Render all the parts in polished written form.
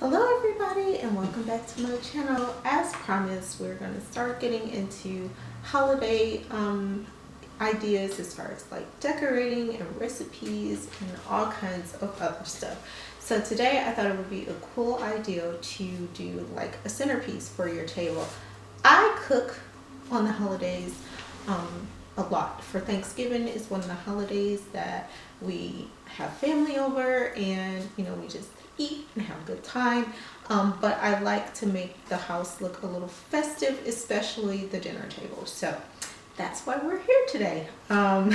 Hello everybody and welcome back to my channel. As promised, we're going to start getting into holiday ideas as far as like decorating and recipes and all kinds of other stuff. So today I thought it would be a cool idea to do like a centerpiece for your table. I cook on the holidays a lot. For Thanksgiving is one of the holidays that we have family over and we just eat and have a good time. But I like to make the house look a little festive, especially the dinner table. So that's why we're here today. I'm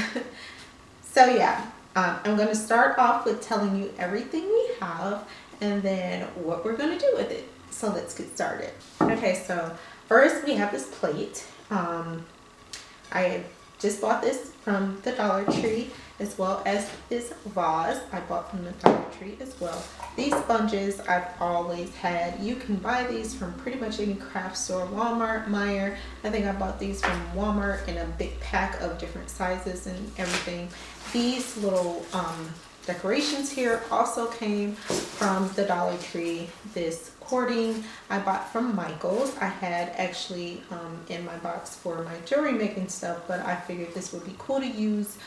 going to start off with telling you everything we have and then what we're going to do with it. So let's get started. Okay, so first we have this plate. I just bought this from the Dollar Tree, as well as this vase I bought from the Dollar Tree as well. These sponges I've always had. You can buy these from pretty much any craft store, Walmart, Meijer. I think I bought these from Walmart in a big pack of different sizes and everything. These little decorations here also came from the Dollar Tree. This cording I bought from Michael's. I had actually in my box for my jewelry making stuff, but I figured this would be cool to use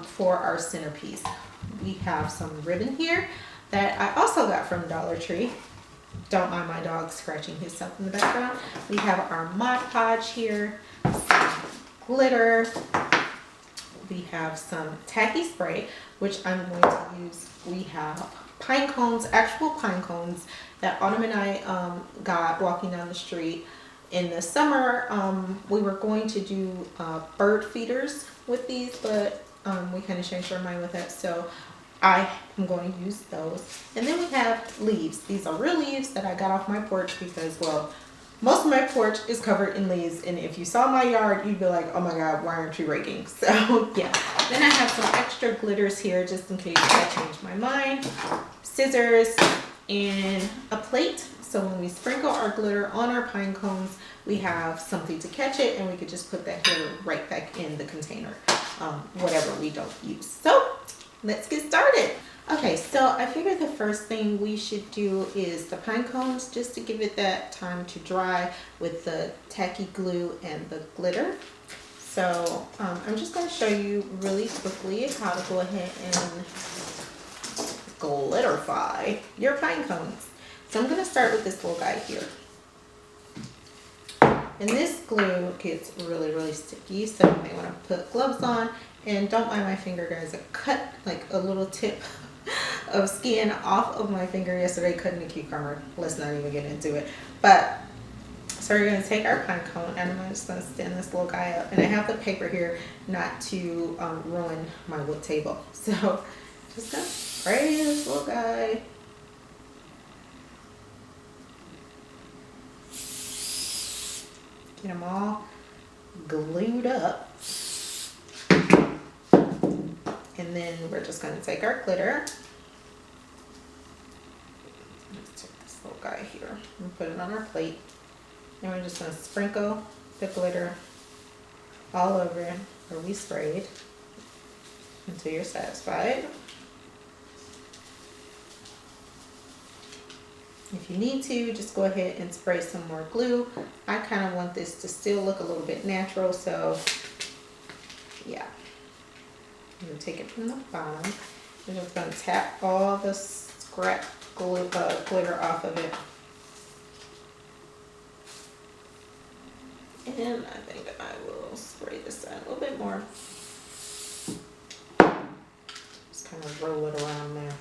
for our centerpiece. We have some ribbon here that I also got from Dollar Tree. Don't mind my dog scratching himself in the background. We have our Mod Podge here, some glitter. We have some tacky spray, which I'm going to use. We have pine cones, actual pine cones that Autumn and I got walking down the street. In the summer, we were going to do bird feeders with these, but we kind of changed our mind with that. So I am going to use those. And then we have leaves. These are real leaves that I got off my porch because, well, most of my porch is covered in leaves, and if you saw my yard, you'd be like, oh my god, why aren't you raking? So yeah. Then I have some extra glitters here just in case I change my mind. Scissors and a plate. So when we sprinkle our glitter on our pine cones, we have something to catch it, and we could just put that here right back in the container, whatever we don't use. So let's get started. Okay, so I figured the first thing we should do is the pine cones, just to give it that time to dry with the tacky glue and the glitter. So I'm just going to show you really quickly how to go ahead and glitterify your pine cones. So I'm going to start with this little guy here. And this glue gets really, really sticky, so you may want to put gloves on. And don't mind my finger, guys. I cut like a little tip of skin off of my finger yesterday cutting a cucumber. Let's not even get into it. But so we're going to take our pine cone, and I'm just going to stand this little guy up. And I have the paper here not to ruin my wood table. So just going to spray this little guy. Get them all glued up. And then we're just going to take our glitter. Let's take this little guy here and put it on our plate. And we're just going to sprinkle the glitter all over where we sprayed until you're satisfied. If you need to, just go ahead and spray some more glue. I kind of want this to still look a little bit natural, so yeah. I'm going to take it from the bottom. I'm just going to tap all the scrap glue, glitter off of it. And I think I will spray this side a little bit more. Just kind of roll it around there.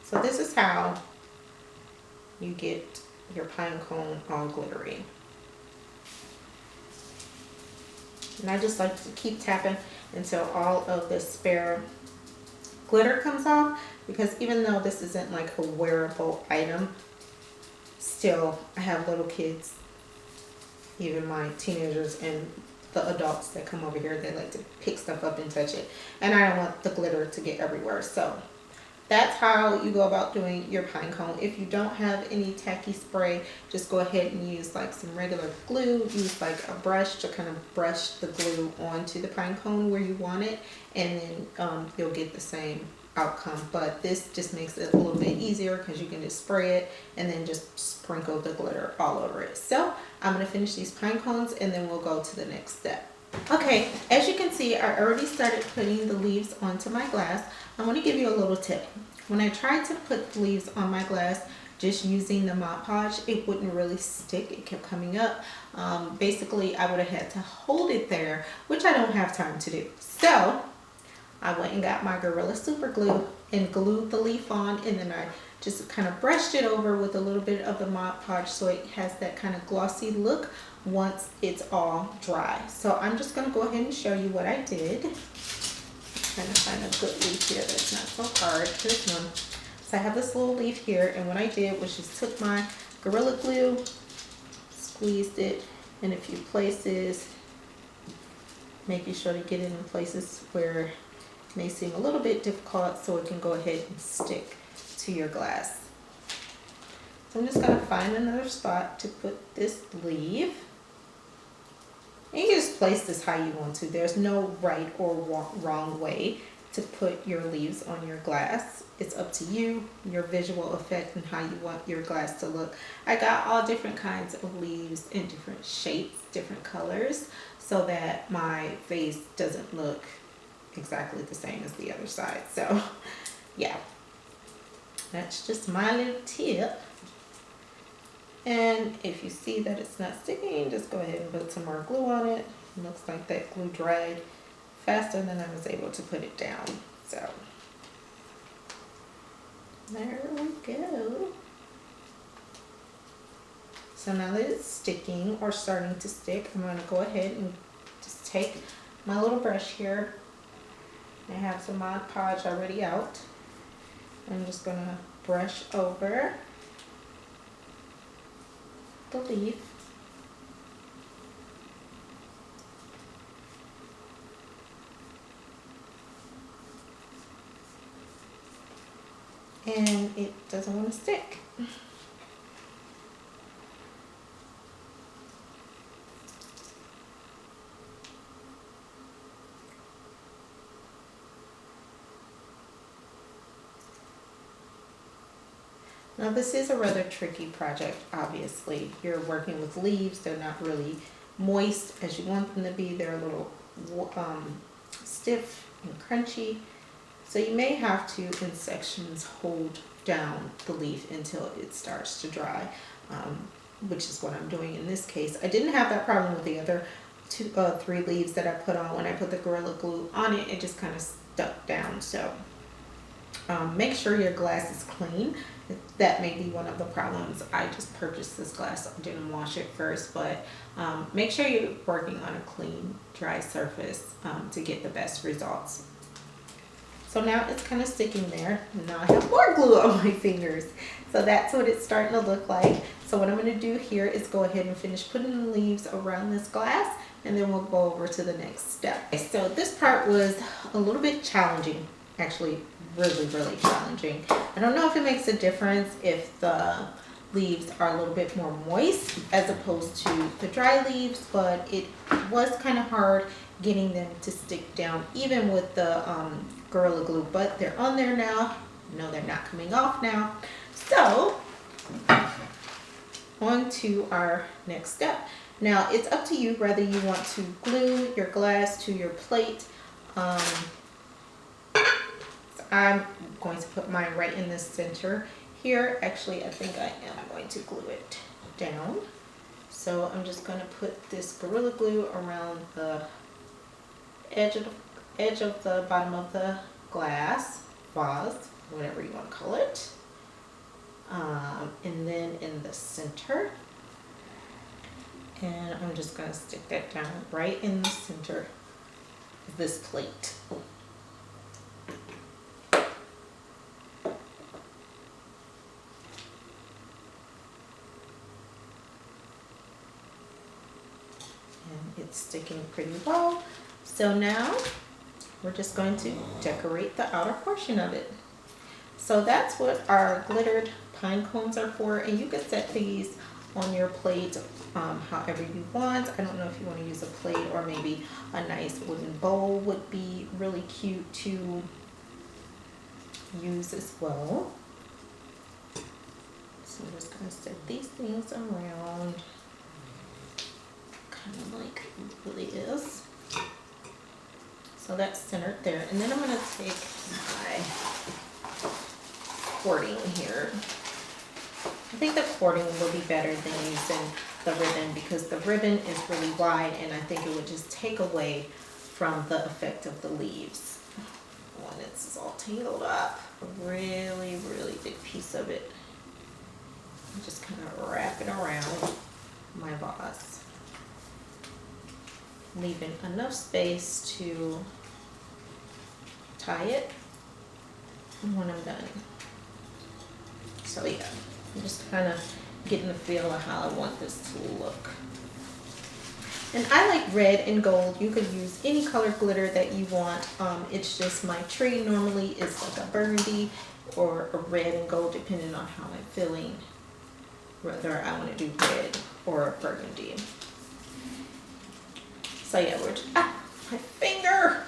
So this is how you get your pine cone all glittery. And I just like to keep tapping until all of the spare glitter comes off, because even though this isn't like a wearable item, still I have little kids, even my teenagers and the adults that come over here, they like to pick stuff up and touch it. And I don't want the glitter to get everywhere. So that's how you go about doing your pine cone. If you don't have any tacky spray, just go ahead and use like some regular glue. Use like a brush to kind of brush the glue onto the pine cone where you want it, and then you'll get the same outcome. But this just makes it a little bit easier because you can just spray it and then just sprinkle the glitter all over it. So I'm going to finish these pine cones and then we'll go to the next step. Okay, as you can see, I already started putting the leaves onto my glass. I want to give you a little tip. When I tried to put the leaves on my glass just using the Mod Podge, it wouldn't really stick. It kept coming up. Basically, I would have had to hold it there, which I don't have time to do. So I went and got my Gorilla Super Glue and glued the leaf on, and then I just kind of brushed it over with a little bit of the Mod Podge so it has that kind of glossy look once it's all dry. So I'm just going to go ahead and show you what I did. I'm trying to find a good leaf here that's not so hard. Here's one. So I have this little leaf here, and what I did was just took my Gorilla Glue, squeezed it in a few places, making sure to get it in places where it may seem a little bit difficult so it can go ahead and stick to your glass. So I'm just going to find another spot to put this leaf. And you can just place this how you want to. There's no right or wrong way to put your leaves on your glass. It's up to you, your visual effect, and how you want your glass to look. I got all different kinds of leaves in different shapes, different colors, so that my vase doesn't look exactly the same as the other side. So yeah, that's just my little tip. And if you see that it's not sticking, just go ahead and put some more glue on it. It looks like that glue dried faster than I was able to put it down. So there we go. So now that it's sticking or starting to stick, I'm going to go ahead and just take my little brush here. I have some Mod Podge already out. I'm just going to brush over the leaf. And it doesn't want to stick. Now this is a rather tricky project, obviously. You're working with leaves, they're not really moist as you want them to be. They're a little stiff and crunchy. So you may have to, in sections, hold down the leaf until it starts to dry, which is what I'm doing in this case. I didn't have that problem with the other three leaves that I put on. When I put the Gorilla Glue on it, it just kind of stuck down. So make sure your glass is clean. That may be one of the problems. I just purchased this glass, I didn't wash it first, but make sure you're working on a clean, dry surface to get the best results. So now it's kind of sticking there. Now I have more glue on my fingers. So that's what it's starting to look like. So what I'm going to do here is go ahead and finish putting the leaves around this glass, and then we'll go over to the next step. Okay, so this part was a little bit challenging, actually really challenging. I don't know if it makes a difference if the leaves are a little bit more moist as opposed to the dry leaves, but it was kind of hard getting them to stick down even with the Gorilla Glue, but they're on there now. No, they're not coming off now. So on to our next step. Now it's up to you whether you want to glue your glass to your plate. So I'm going to put mine right in the center here. Actually, I think I am going to glue it down. So I'm just going to put this Gorilla Glue around the edge of the bottom of the glass, vase, whatever you want to call it. And then in the center. And I'm just going to stick that down right in the center of this plate. It's sticking pretty well. So now we're just going to decorate the outer portion of it. So that's what our glittered pine cones are for, and you can set these on your plate however you want. I don't know if you want to use a plate or maybe a nice wooden bowl would be really cute to use as well. So I'm just going to set these things around kind of like this. So that's centered there. And then I'm going to take my cording here. I think the cording will be better than using the ribbon because the ribbon is really wide and I think it would just take away from the effect of the leaves. When it's all tangled up, a really big piece of it. I'm just kind of wrap it around my vase, leaving enough space to tie it when I'm done. So yeah, I'm just kind of getting the feel of how I want this to look. And I like red and gold. You could use any color glitter that you want. It's just my tree normally is like a burgundy or a red and gold depending on how I'm feeling. Whether I want to do red or burgundy. So yeah, my finger.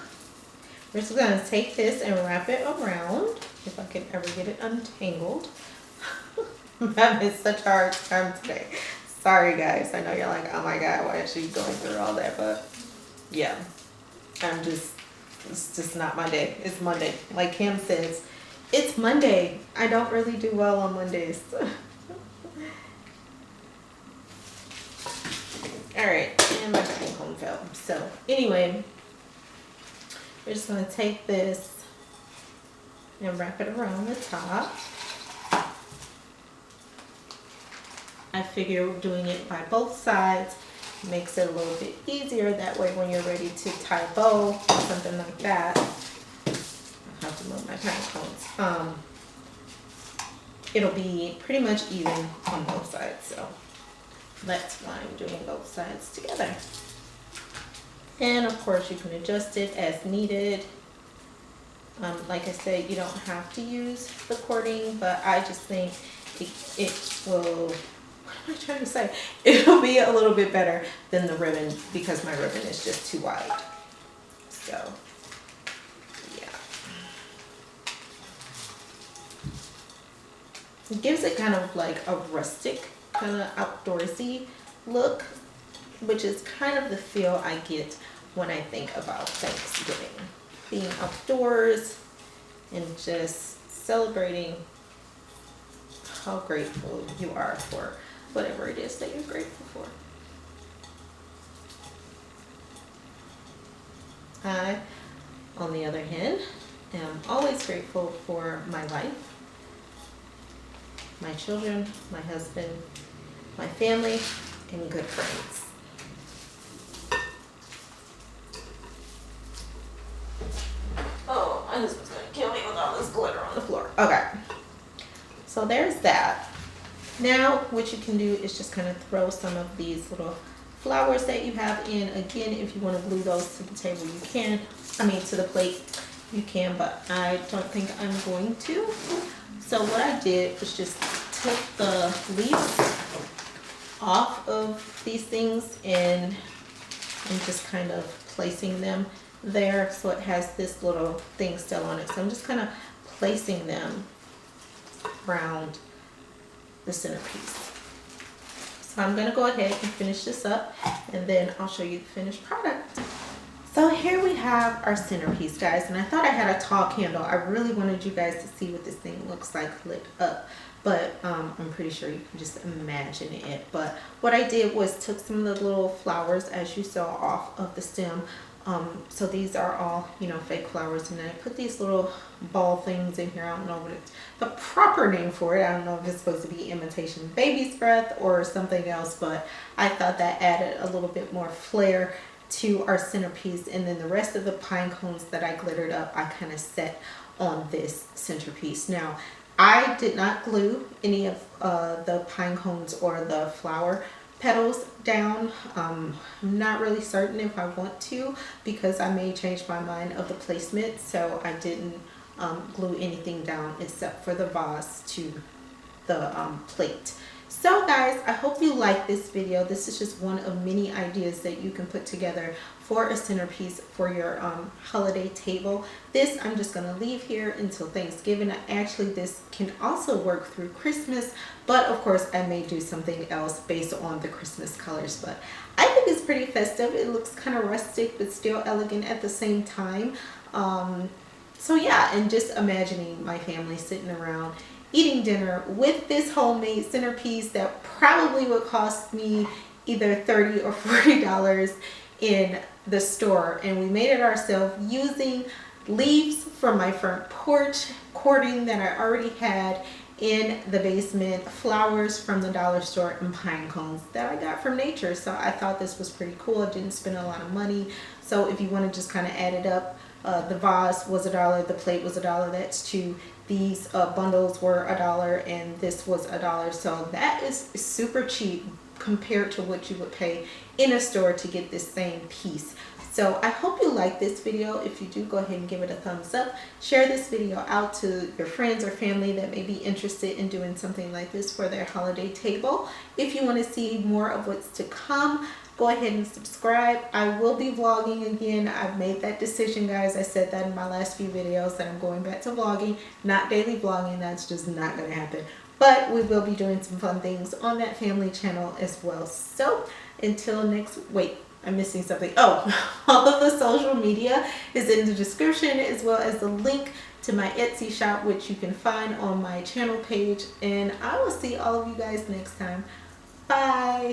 We're just gonna take this and wrap it around if I can ever get it untangled. I'm having such a hard time today. Sorry guys, I know you're like, oh my God, why is she going through all that? But yeah, it's just not my day. It's Monday. Like Kim says, it's Monday. I don't really do well on Mondays. All right, and my Pinecone fell. So anyway, we're just gonna take this and wrap it around the top. I figure doing it by both sides makes it a little bit easier. That way when you're ready to tie a bow or something like that, I'll have to move my Pinecones. It'll be pretty much even on both sides. So that's why I'm doing both sides together. And of course you can adjust it as needed. Like I said, you don't have to use the cording, but I just think it will, what am I trying to say? It'll be a little bit better than the ribbon because my ribbon is just too wide. So, yeah. It gives it kind of like a rustic, kind of outdoorsy look, which is kind of the feel I get when I think about Thanksgiving. Being outdoors and just celebrating how grateful you are for whatever it is that you're grateful for. I, on the other hand, am always grateful for my life, my children, my husband, my family, and good friends. Oh, my husband's gonna kill me with all this glitter on the floor. Okay, so there's that. Now what you can do is just kind of throw some of these little flowers that you have in. Again, if you want to glue those to the table, you can. I mean, to the plate, you can, but I don't think I'm going to. So what I did was just took the leaves off of these things and I'm just kind of placing them there so it has this little thing still on it. So I'm just kind of placing them around the centerpiece. So I'm going to go ahead and finish this up and then I'll show you the finished product. So here we have our centerpiece, guys, and I thought I had a tall candle. I really wanted you guys to see what this thing looks like lit up, but I'm pretty sure you can just imagine it. But what I did was took some of the little flowers, as you saw, off of the stem. So these are all, you know, fake flowers, and then I put these little ball things in here. I don't know what it's the proper name for it. I don't know if it's supposed to be imitation baby's breath or something else, but I thought that added a little bit more flair to our centerpiece. And then the rest of the pine cones that I glittered up, I kind of set on this centerpiece. Now, I did not glue any of the pine cones or the flower petals down. I'm not really certain if I want to because I may change my mind of the placement, so I didn't glue anything down except for the vase to the plate. So guys, I hope you like this video. This is just one of many ideas that you can put together for a centerpiece for your holiday table. This I'm just going to leave here until Thanksgiving. Actually, this can also work through Christmas, but of course I may do something else based on the Christmas colors. But I think it's pretty festive. It looks kind of rustic but still elegant at the same time. So yeah, and just imagining my family sitting around eating dinner with this homemade centerpiece that probably would cost me either $30 or $40 in the store, and we made it ourselves using leaves from my front porch, cording that I already had in the basement, flowers from the dollar store, and pine cones that I got from nature. So I thought this was pretty cool. I didn't spend a lot of money. So if you want to just kind of add it up, the vase was $1, the plate was $1, that's $2. These bundles were $1 and this was $1. So that is super cheap compared to what you would pay in a store to get this same piece. So I hope you like this video. If you do, go ahead and give it a thumbs up. Share this video out to your friends or family that may be interested in doing something like this for their holiday table. If you want to see more of what's to come, go ahead and subscribe. I will be vlogging again. I've made that decision, guys. I said that in my last few videos that I'm going back to vlogging, not daily vlogging. That's just not going to happen. But we will be doing some fun things on that family channel as well. So until next, wait, I'm missing something. Oh, all of the social media is in the description, as well as the link to my Etsy shop, which you can find on my channel page. And I will see all of you guys next time. Bye.